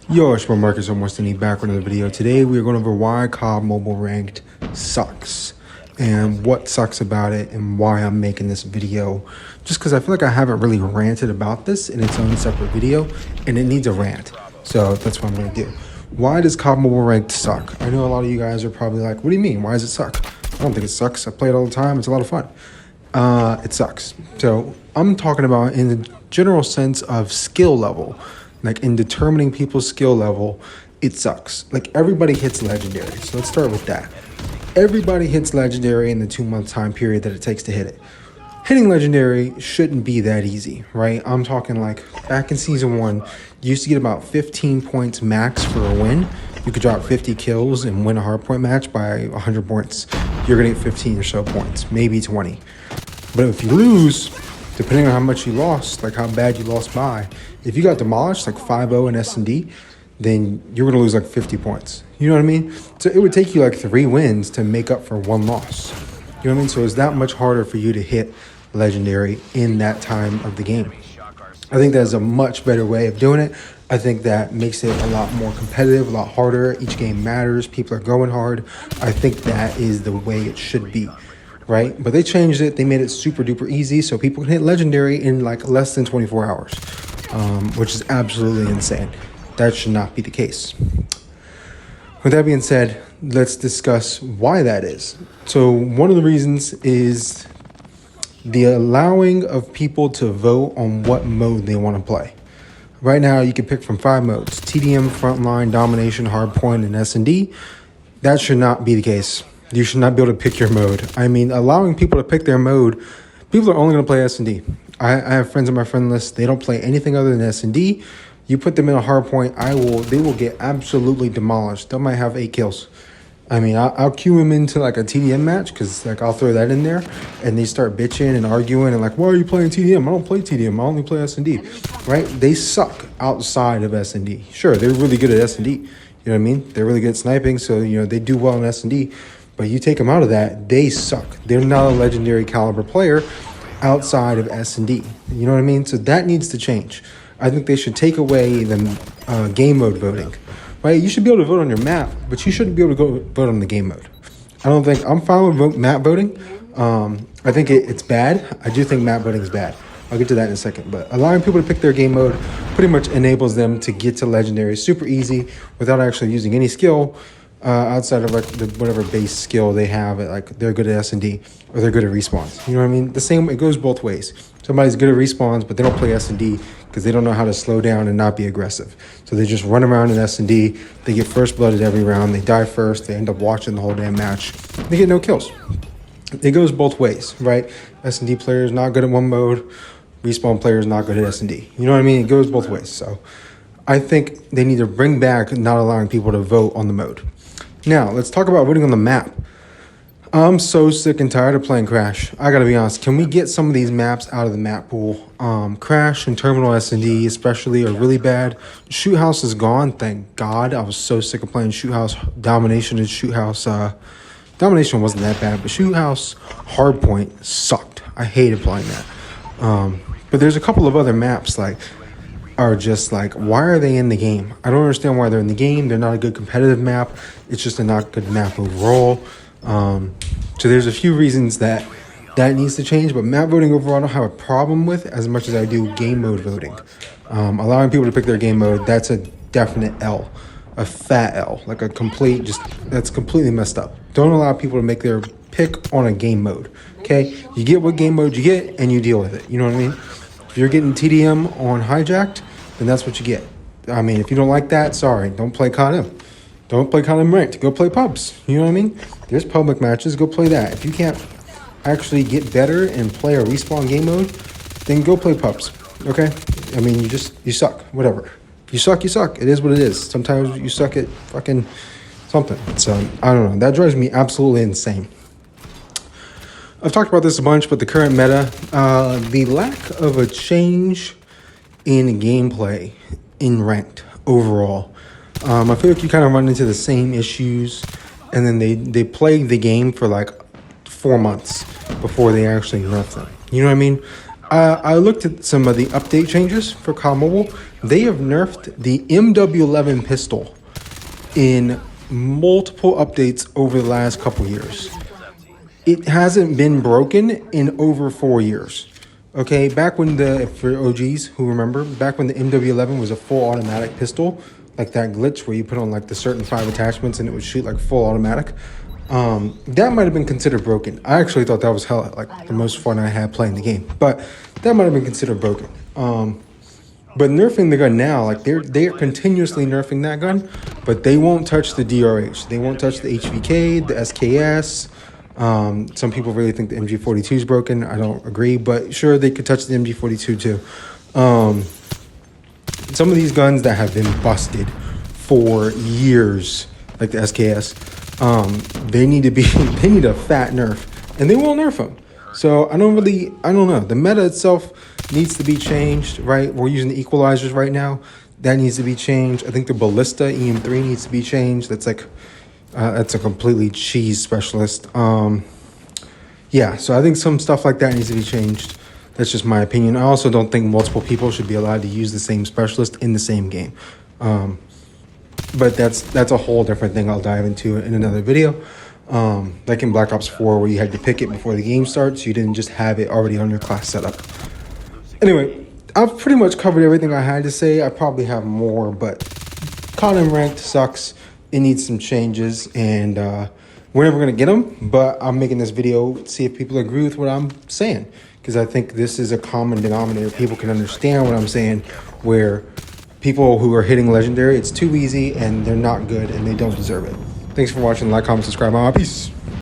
Yo, it's my Marcus almost any back with another video. Today we are going over why COD Mobile Ranked sucks and what sucks about it and why I'm making this video. Just because I feel like I haven't really ranted about this in its own separate video and it needs a rant. So that's what I'm going to do. Why does COD Mobile Ranked suck? I know a lot of you guys are probably like, what do you mean? Why does it suck? I don't think it sucks. I play it all the time. It's a lot of fun. It sucks. So I'm talking about in the general sense of skill level. Like in determining people's skill level, it sucks. Like everybody hits legendary. So let's start with that. Everybody hits legendary in the 2-month time period that it takes to hit it. Hitting legendary shouldn't be that easy, right? I'm talking like back in season 1, you used to get about 15 points max for a win. You could drop 50 kills and win a hardpoint match by 100 points. You're gonna get 15 or so points, maybe 20. But if you lose, depending on how much you lost, like how bad you lost by, if you got demolished like 5-0 in S&D, then you're going to lose like 50 points. You know what I mean? So it would take you like 3 wins to make up for 1 loss. You know what I mean? So it's that much harder for you to hit legendary in that time of the game. I think that's a much better way of doing it. I think that makes it a lot more competitive, a lot harder. Each game matters. People are going hard. I think that is the way it should be. Right? But they changed it. They made it super duper easy so people can hit legendary in like less than 24 hours, which is absolutely insane. That should not be the case. With that being said, let's discuss why that is. So one of the reasons is the allowing of people to vote on what mode they want to play. Right now, you can pick from 5 modes: TDM, Frontline, Domination, Hardpoint, and S&D. That should not be the case. You should not be able to pick your mode. I mean, allowing people to pick their mode, people are only going to play S&D. I have friends on my friend list. They don't play anything other than S&D. You put them in a hard point, they will get absolutely demolished. They might have 8 kills. I mean, I'll queue them into like a TDM match because like I'll throw that in there and they start bitching and arguing and like, why are you playing TDM? I don't play TDM. I only play S&D, right? They suck outside of S&D. Sure, they're really good at S&D. You know what I mean? They're really good at sniping, so, you know, they do well in S&D. But you take them out of that, they suck. They're not a legendary caliber player outside of S&D. You know what I mean? So that needs to change. I think they should take away the game mode voting. Right? You should be able to vote on your map, but you shouldn't be able to go vote on the game mode. I'm fine with map voting. I think it's bad. I do think map voting is bad. I'll get to that in a second. But allowing people to pick their game mode pretty much enables them to get to legendary super easy without actually using any skill. Outside of like whatever base skill they have, like they're good at S&D or they're good at respawns. You know what I mean? The same, it goes both ways. Somebody's good at respawns, but they don't play S&D because they don't know how to slow down and not be aggressive. So they just run around in S&D. They get first blooded every round. They die first. They end up watching the whole damn match. They get no kills. It goes both ways, right? S&D players not good at one mode. Respawn players not good at S&D. You know what I mean? It goes both ways. So I think they need to bring back not allowing people to vote on the mode. Now, let's talk about voting on the map. I'm so sick and tired of playing Crash. I gotta be honest. Can we get some of these maps out of the map pool? Crash and Terminal S&D especially are really bad. Shoot House is gone, thank God. I was so sick of playing Shoot House. Domination and Shoot House. Domination wasn't that bad, but Shoot House Hardpoint sucked. I hated playing that. But there's a couple of other maps like are just like, why are they in the game? I don't understand why they're in the game. They're not a good competitive map. It's just a not good map overall. So there's a few reasons that needs to change, but map voting overall I don't have a problem with as much as I do game mode voting. Allowing people to pick their game mode, that's a definite L, a fat L, like a complete, that's completely messed up. Don't allow people to make their pick on a game mode, okay? You get what game mode you get and you deal with it, you know what I mean? If you're getting TDM on Hijacked, then that's what you get. I mean, if you don't like that, sorry, don't play Codm. Don't play Codm ranked. Go play pubs. You know what I mean? There's public matches. Go play that. If you can't actually get better and play a respawn game mode, then go play pubs. Okay? I mean, you suck. Whatever. If you suck, you suck. It is what it is. Sometimes you suck at fucking something. So, I don't know. That drives me absolutely insane. I've talked about this a bunch, but the current meta, the lack of a change in gameplay in ranked overall. I feel like you kind of run into the same issues, and then they play the game for like 4 months before they actually nerf them. You know what I mean? I looked at some of the update changes for COD Mobile. They have nerfed the MW11 pistol in multiple updates over the last couple years. It hasn't been broken in over 4 years. Okay, back when for OGs who remember, back when the MW11 was a full automatic pistol, like that glitch where you put on like the certain 5 attachments and it would shoot like full automatic, that might have been considered broken. I actually thought that was hell, like the most fun I had playing the game, but that might have been considered broken. But nerfing the gun now, like they're continuously nerfing that gun, but they won't touch the DRH. They won't touch the HVK, the SKS. Some people really think the MG42 is broken. I don't agree, but sure, they could touch the MG42 too. Some of these guns that have been busted for years, like the SKS, they need a fat nerf, and they won't nerf them. So I don't know. The meta itself needs to be changed, right? We're using the equalizers right now. That needs to be changed. I think the ballista EM3 needs to be changed. That's like that's a completely cheese specialist. Yeah, so I think some stuff like that needs to be changed. That's just my opinion. I also don't think multiple people should be allowed to use the same specialist in the same game. But that's a whole different thing I'll dive into in another video. Like in Black Ops 4 where you had to pick it before the game starts. You didn't just have it already on your class setup. Anyway, I've pretty much covered everything I had to say. I probably have more, but Codm ranked sucks. It needs some changes, and we're never going to get them, but I'm making this video to see if people agree with what I'm saying, because I think this is a common denominator. People can understand what I'm saying, where people who are hitting legendary, it's too easy, and they're not good, and they don't deserve it. Thanks for watching. Like, comment, subscribe. Peace.